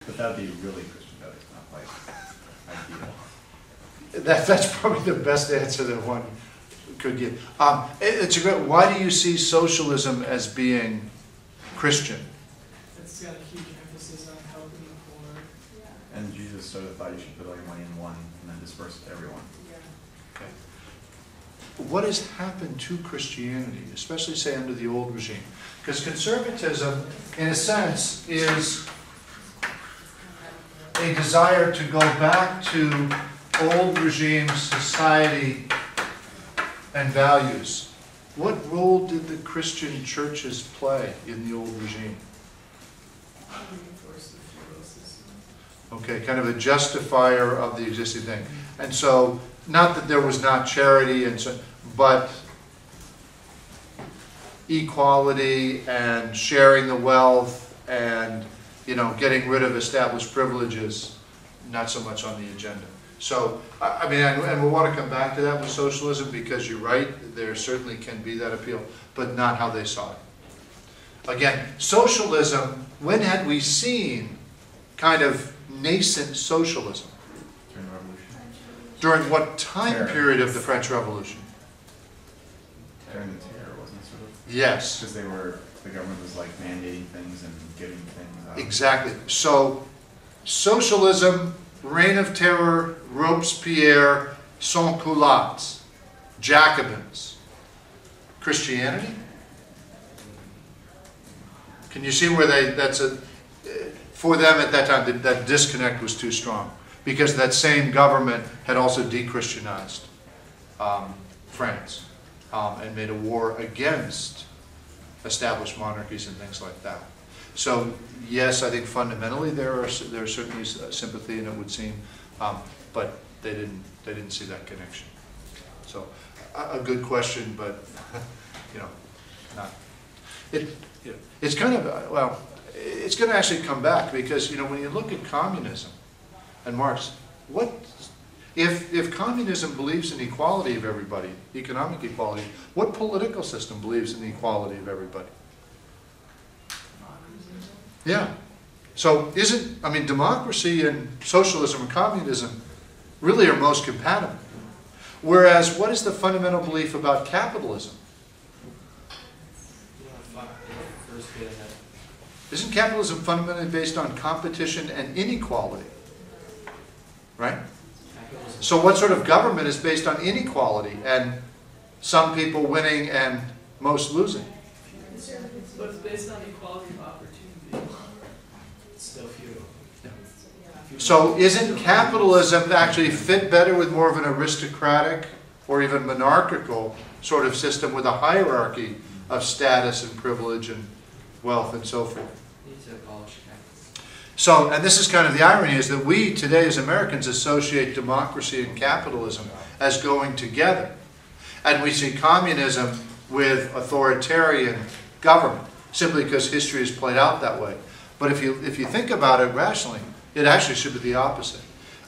But that would be really Christian values, not like ideal. That's probably the best answer that one could give. It's a great. Why do you see socialism as being Christian? It's got a huge emphasis on helping the poor. Yeah. And Jesus sort of thought you should put all your money in one and then disperse it to everyone. Yeah. Okay. What has happened to Christianity, especially say under the old regime? Because conservatism, in a sense, is a desire to go back to old regime society and values. What role did the Christian churches play in the old regime? Reinforce the feudal system. Okay, kind of a justifier of the existing thing. And so, not that there was not charity, and so, but equality and sharing the wealth and, you know, getting rid of established privileges, not so much on the agenda. So, I mean, and we'll want to come back to that with socialism, because you're right, there certainly can be that appeal, but not how they saw it. Again, socialism, when had we seen kind of nascent socialism? During the Revolution. During what time Terror. period of the French Revolution? During the terror, wasn't it, sort of? Yes. Because the government was like mandating things and giving things out. Exactly. So, socialism, reign of terror, Robespierre, sans-culottes, Jacobins. Christianity? Can you see where for them at that time, that disconnect was too strong? Because that same government had also de-Christianized France and made a war against established monarchies and things like that. So yes, I think fundamentally there's certainly sympathy, and it would seem, but they didn't see that connection. So a good question, but you know, not it. It's kind of well, it's going to actually come back, because you know, when you look at communism and Marx, what if communism believes in equality of everybody, economic equality? What political system believes in the equality of everybody? Yeah. So I mean, democracy and socialism and communism really are most compatible. Whereas, what is the fundamental belief about capitalism? Isn't capitalism fundamentally based on competition and inequality? Right? So what sort of government is based on inequality and some people winning and most losing? But it's based on equality of opportunity. It's still feudal. So isn't capitalism actually fit better with more of an aristocratic or even monarchical sort of system with a hierarchy of status and privilege and wealth and so forth? So, and this is kind of the irony, is that we today as Americans associate democracy and capitalism as going together. And we see communism with authoritarian government, simply because history has played out that way. But if you think about it rationally, it actually should be the opposite.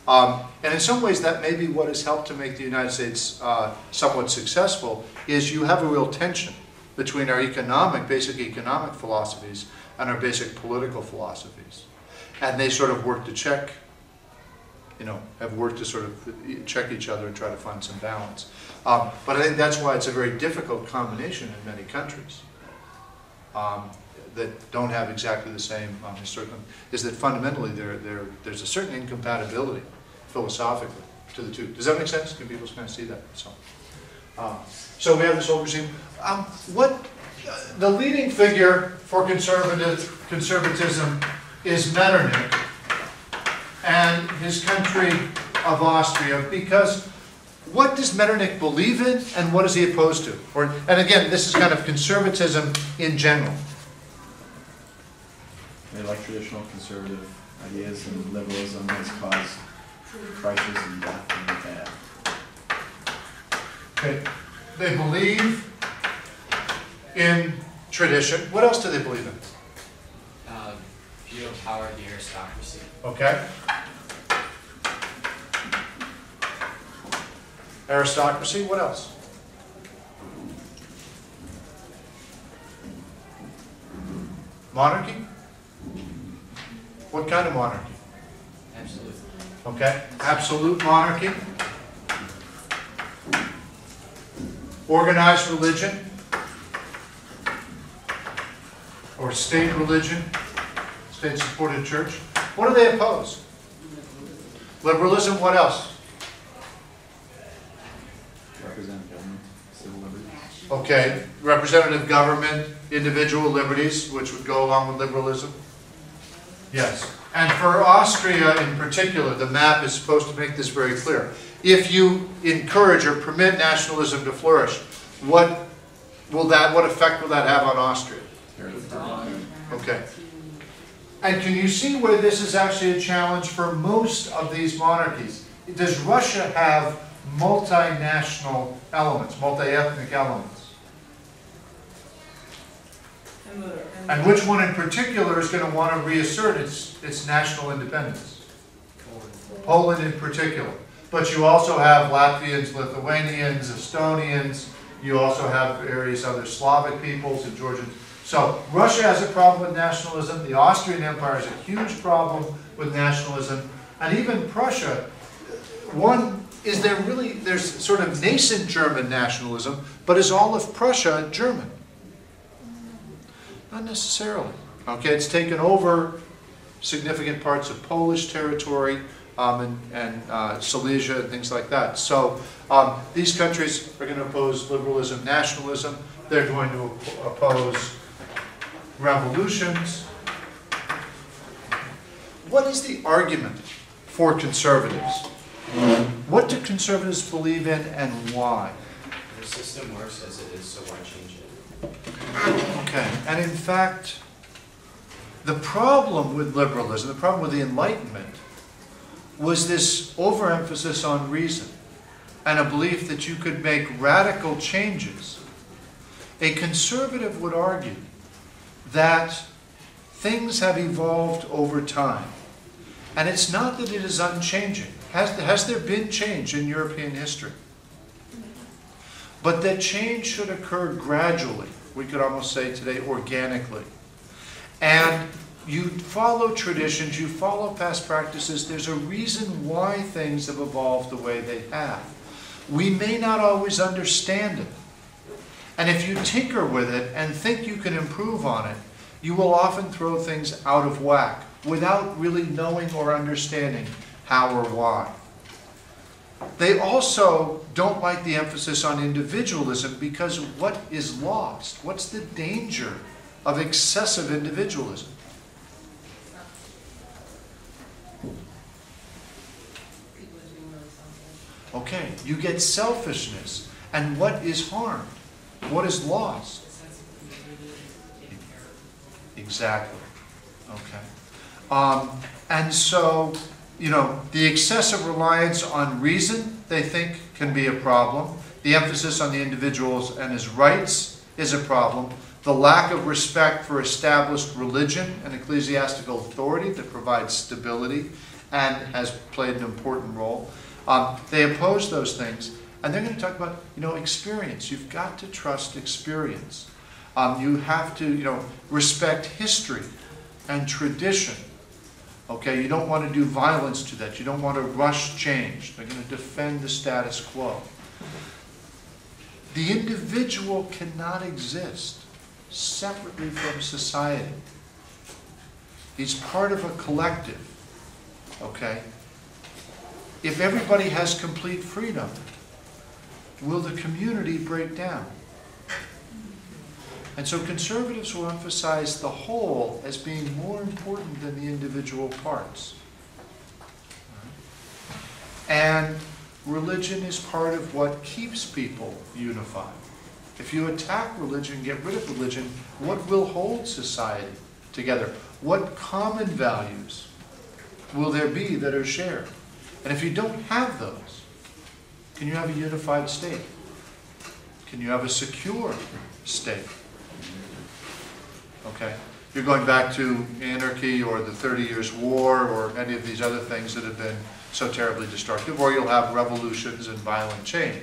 And in some ways that may be what has helped to make the United States somewhat successful, is you have a real tension between our basic economic philosophies and our basic political philosophies. And they sort of work to check, have worked to sort of check each other and try to find some balance. But I think that's why it's a very difficult combination in many countries that don't have exactly the same historical, is that fundamentally there's a certain incompatibility philosophically to the two. Does that make sense? Can people kind of see that? So we have this old regime. The leading figure for conservatism is Metternich and his country of Austria, because what does Metternich believe in and what is he opposed to? And again, this is kind of conservatism in general. They like traditional conservative ideas, and liberalism has caused crisis and death and bad. Okay. They believe in tradition. What else do they believe in? Feudal power, the aristocracy. Okay. Aristocracy, what else? Monarchy? What kind of monarchy? Absolutely. Okay, absolute monarchy. Organized religion. Or state religion. State-supported church. What do they oppose? Liberalism, what else? Represent government, civil liberties. Okay, representative government, individual liberties, which would go along with liberalism. Yes, and for Austria in particular, the map is supposed to make this very clear. If you encourage or permit nationalism to flourish, what effect will that have on Austria? Okay. And can you see where this is actually a challenge for most of these monarchies? Does Russia have multinational elements, multi-ethnic elements? And which one in particular is going to want to reassert its national independence? Poland in particular. But you also have Latvians, Lithuanians, Estonians. You also have various other Slavic peoples and Georgians. So Russia has a problem with nationalism. The Austrian Empire has a huge problem with nationalism. And even Prussia, there's sort of nascent German nationalism, but is all of Prussia German? Not necessarily. Okay, it's taken over significant parts of Polish territory and Silesia and things like that. So these countries are going to oppose liberalism, nationalism. They're going to oppose revolutions. What is the argument for conservatives? What do conservatives believe in and why? The system works as it is, so why change it? Okay, and in fact, the problem with liberalism, the problem with the Enlightenment, was this overemphasis on reason and a belief that you could make radical changes. A conservative would argue that things have evolved over time. And it's not that it is unchanging. Has there been change in European history? But that change should occur gradually. We could almost say today organically. And you follow traditions, you follow past practices. There's a reason why things have evolved the way they have. We may not always understand it. And if you tinker with it and think you can improve on it, you will often throw things out of whack without really knowing or understanding how or why. They also don't like the emphasis on individualism because what is lost? What's the danger of excessive individualism? Okay, you get selfishness. And what is harmed? What is lost? Exactly. Okay. And so, the excessive reliance on reason, they think, can be a problem. The emphasis on the individuals and his rights is a problem. The lack of respect for established religion and ecclesiastical authority that provides stability and has played an important role. They oppose those things. And they're going to talk about, experience. You've got to trust experience. You have to, respect history and tradition. Okay, you don't want to do violence to that. You don't want to rush change. They're going to defend the status quo. The individual cannot exist separately from society. He's part of a collective. Okay? If everybody has complete freedom, will the community break down? And so conservatives will emphasize the whole as being more important than the individual parts. And religion is part of what keeps people unified. If you attack religion, get rid of religion, what will hold society together? What common values will there be that are shared? And if you don't have those, can you have a unified state? Can you have a secure state? Okay? You're going back to anarchy or the 30 Years' War or any of these other things that have been so terribly destructive, or you'll have revolutions and violent change.